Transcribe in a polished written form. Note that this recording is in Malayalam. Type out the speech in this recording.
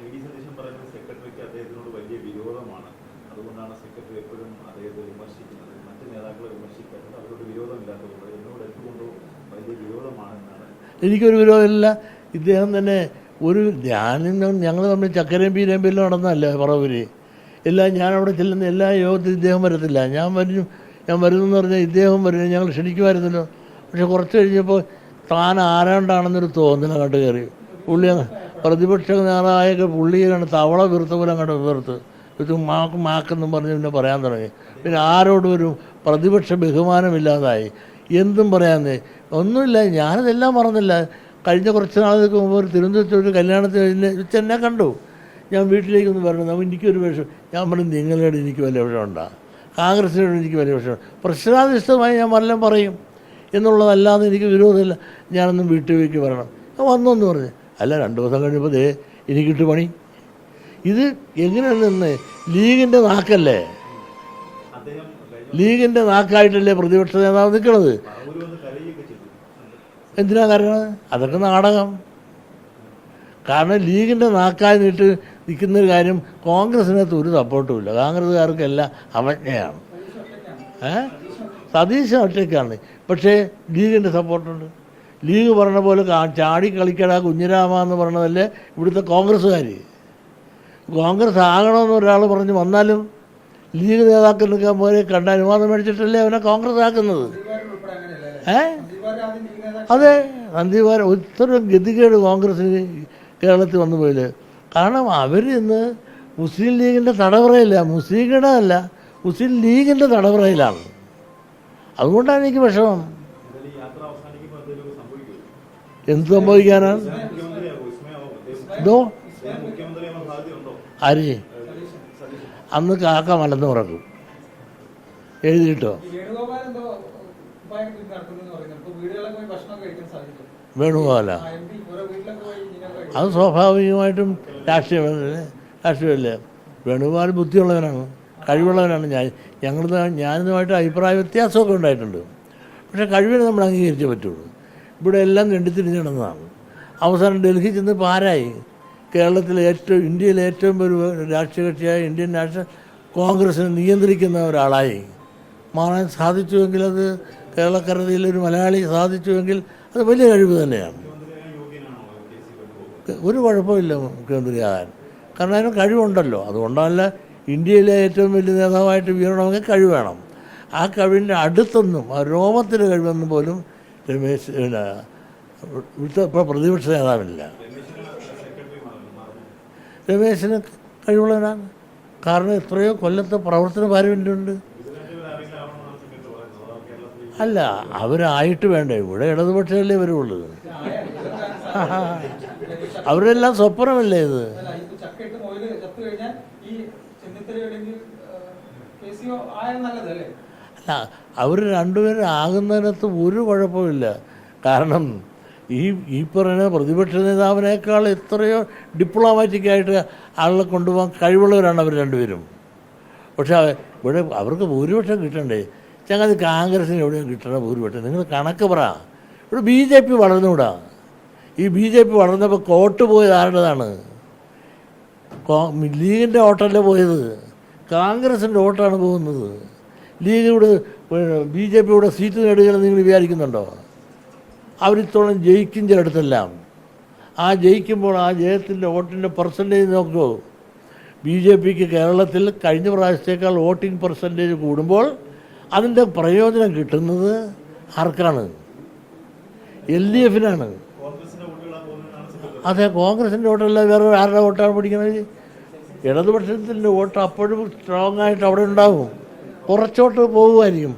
സെക്രട്ടറിക്ക് അദ്ദേഹത്തിനോട് വലിയ വിരോധമാണ്, അതുകൊണ്ടാണ് സെക്രട്ടറി എപ്പോഴും അദ്ദേഹത്തെ വിമർശിക്കുന്നത്. മറ്റ് നേതാക്കളെ വിമർശിക്കാറുണ്ട്, അവരോട് വിരോധമില്ലാത്തതുകൊണ്ട് എന്നോട് എന്തുകൊണ്ടോ വലിയ വിരോധമാണെന്നാണ്. എനിക്കൊരു വിരോധമില്ല. ഇദ്ദേഹം തന്നെ ഞങ്ങൾ തമ്മിൽ ചക്കരയും പീരമ്പെല്ലാം നടന്നല്ലേ പറവൂര് എല്ലാം. ഞാനവിടെ ചെല്ലുന്ന എല്ലാ യോഗത്തിലും ഇദ്ദേഹം വരത്തില്ല, ഞാൻ വരുന്നെന്ന് പറഞ്ഞാൽ ഇദ്ദേഹം വരുന്നത് ഞങ്ങൾ ക്ഷണിക്കുമായിരുന്നല്ലോ. പക്ഷെ കുറച്ച് കഴിഞ്ഞപ്പോൾ താൻ ആരാണ്ടാണെന്നൊരു തോന്നൽ അങ്ങോട്ട് കയറി. പുള്ളി പ്രതിപക്ഷ നേതാവായൊക്കെ പുള്ളിയാണ് തവള വീർത്ത പോലെ അങ്ങോട്ട് വീർത്ത് ഇത് മാക്കെന്നും പറഞ്ഞ് പിന്നെ പറയാൻ തുടങ്ങി. പിന്നെ ആരോടും ഒരു പ്രതിപക്ഷ ബഹുമാനമില്ലാതായി. എന്തും പറയാന്നേ ഒന്നുമില്ല. ഞാനതെല്ലാം മറന്നില്ല. കഴിഞ്ഞ കുറച്ച് നാളുകൾക്ക് മുമ്പ് ഒരു തിരുവനന്തപുരത്ത് ഒരു കല്യാണത്തിന് വെച്ച് എന്നെ കണ്ടു. ഞാൻ വീട്ടിലേക്കൊന്ന് വരണം, അപ്പോൾ എനിക്കൊരു വിഷയം. ഞാൻ പറഞ്ഞു നിങ്ങളോട് എനിക്ക് വലിയ വിഷയമുണ്ടോ, കോൺഗ്രസിനോട് എനിക്ക് വലിയ വിഷയമുണ്ട്. പ്രശ്നാധിഷ്ഠിതമായി ഞാൻ വല്ലതും പറയും എന്നുള്ളതല്ലാതെ എനിക്ക് വിരോധമില്ല. ഞാനൊന്നും വീട്ടിലേക്ക് വരണം. ഞാൻ വന്നോന്ന് പറഞ്ഞു. അല്ല 2 ദിവസം കഴിഞ്ഞപ്പോൾ എനിക്കിട്ട് പണി. ഇത് എങ്ങനെയാണെന്ന് ലീഗിൻ്റെ നാക്കല്ലേ, ലീഗിൻ്റെ നാക്കായിട്ടല്ലേ പ്രതിപക്ഷ നേതാവ് നിൽക്കണത്. എന്തിനാ കാരണം? അതൊക്കെ നാടകം. കാരണം ലീഗിൻ്റെ നാക്കായി നിൽക്കുന്നൊരു കാര്യം കോൺഗ്രസിനകത്ത് ഒരു സപ്പോർട്ടുമില്ല. കോൺഗ്രസ്സുകാർക്കെല്ലാം അവജ്ഞയാണ്. സതീശൻ ഒറ്റയ്ക്കാണ്, പക്ഷേ ലീഗിൻ്റെ സപ്പോർട്ടുണ്ട്. ലീഗ് പറഞ്ഞ പോലെ ചാടി കളിക്കട കുഞ്ഞിരാമ എന്ന് പറഞ്ഞതല്ലേ ഇവിടുത്തെ കോൺഗ്രസ്സുകാർ. കോൺഗ്രസ് ആകണമെന്ന് ഒരാൾ പറഞ്ഞ് വന്നാലും ലീഗ് നേതാക്കൾക്ക് പോലെ കണ്ട അനുവാദം മേടിച്ചിട്ടല്ലേ അവനെ കോൺഗ്രസ് ആക്കുന്നത്. അതെ, സന്ദീപാർ ഇത്ര ഗതികേട് കോൺഗ്രസ്സിന് കേരളത്തിൽ വന്നു പോയില്ലേ. കാരണം അവർ ഇന്ന് മുസ്ലിം ലീഗിൻ്റെ തടവറയില്ല, മുസ്ലിങ്ങളുടെ അല്ല, മുസ്ലിം ലീഗിൻ്റെ തടവറയിലാണ്. അതുകൊണ്ടാണ് എനിക്ക് വിഷമം. എന്ത് സംഭവിക്കാനാണ്? എന്തോ ആര് അന്ന് കാക്ക മലന്ന് ഉറക്കും എഴുതിയിട്ടോ. വേണുഗോപാല അത് സ്വാഭാവികമായിട്ടും രാഷ്ട്രീയമല്ലേ. വേണുഗോപാൽ ബുദ്ധിയുള്ളവനാണ്, കഴിവുള്ളവനാണ്. ഞാനിതുമായിട്ട് അഭിപ്രായ വ്യത്യാസമൊക്കെ ഉണ്ടായിട്ടുണ്ട്. പക്ഷേ കഴിവിനെ നമ്മൾ അംഗീകരിച്ചേ പറ്റുള്ളൂ. ഇവിടെ എല്ലാം രണ്ടിത്തിരിഞ്ഞ് നടന്നതാണ്. അവസാനം ഡൽഹി ചെന്നപ്പോൾ ആരായി? കേരളത്തിലെ ഇന്ത്യയിലെ ഏറ്റവും ഒരു രാഷ്ട്രീയ കക്ഷിയായ ഇന്ത്യൻ നാഷണൽ കോൺഗ്രസിനെ നിയന്ത്രിക്കുന്ന ഒരാളായി മാറാൻ സാധിച്ചുവെങ്കിൽ, അത് കേരളക്കരയിലൊരു മലയാളി സാധിച്ചുവെങ്കിൽ അത് വലിയ കഴിവ് തന്നെയാണ്. ഒരു കുഴപ്പമില്ല മുഖ്യമന്ത്രിയാകാൻ, കാരണം അതിന് കഴിവുണ്ടല്ലോ. അതുകൊണ്ടല്ല ഇന്ത്യയിലെ ഏറ്റവും വലിയ നേതാവായിട്ട് വീഴണമെങ്കിൽ കഴിവ് വേണം. ആ കഴിവിൻ്റെ അടുത്തൊന്നും, ആ രോമത്തിൻ്റെ കഴിവൊന്നും പോലും ഇപ്പോൾ പ്രതിപക്ഷ നേതാവില്ല. രമേശിന് കഴിവുള്ളവനാണ്. കാരണം എത്രയോ കൊല്ലത്തെ പ്രവർത്തന പാരമ്പര്യമുണ്ട്. അല്ല, അവരായിട്ട് വേണ്ടേ, ഇവിടെ ഇടതുപക്ഷമല്ലേ വരുള്ളൂ. അവരെല്ലാം സ്വപ്നമല്ലേ ഇത്. അല്ല, അവർ രണ്ടുപേരും ആകുന്നതിനകത്ത് ഒരു കുഴപ്പമില്ല. കാരണം ഈ പറയുന്ന പ്രതിപക്ഷ നേതാവിനേക്കാൾ എത്രയോ ഡിപ്ലോമാറ്റിക്കായിട്ട് ആളുകളെ കൊണ്ടുപോകാൻ കഴിവുള്ളവരാണ് അവർ രണ്ടുപേരും. പക്ഷേ ഇവിടെ അവർക്ക് ഭൂരിപക്ഷം കിട്ടണ്ടേ. ചങ്ങാതി കോൺഗ്രസിന് എവിടെയും കിട്ടണ ഭൂരിപക്ഷം നിങ്ങൾ കണക്ക് പറ. ഇവിടെ BJP വളർന്നുകൂടാ. ഈ BJP വളർന്നപ്പോൾ കോട്ട് പോയത് ആരുടേതാണ്? ലീഗിൻ്റെ വോട്ടല്ലേ പോയത്, കോൺഗ്രസിൻ്റെ വോട്ടാണ് പോകുന്നത്. ലീഗ് ഇവിടെ BJP ഇവിടെ സീറ്റ് നേടുകയെന്ന് നിങ്ങൾ വിചാരിക്കുന്നുണ്ടോ? അവരിത്തോളം ജയിക്കും ചിലയിടത്തെല്ലാം. ആ ജയിക്കുമ്പോൾ ആ ജയത്തിൻ്റെ വോട്ടിൻ്റെ പെർസെൻറ്റേജ് നോക്കൂ. BJPക്ക് കേരളത്തിൽ കഴിഞ്ഞ പ്രാവശ്യത്തേക്കാൾ വോട്ടിംഗ് പെർസെൻറ്റേജ് കൂടുമ്പോൾ അതിൻ്റെ പ്രയോജനം കിട്ടുന്നത് ആർക്കാണ്? LDFനാണ്. അതെ, കോൺഗ്രസിൻ്റെ വോട്ടല്ല, വേറെ ആരുടെ വോട്ടാണ് പിടിക്കുന്നത്? ഇടതുപക്ഷത്തിൻ്റെ വോട്ട് അപ്പോഴും സ്ട്രോങ് ആയിട്ട് അവിടെ ഉണ്ടാകും, കുറച്ചോട്ട് പോകുമായിരിക്കും.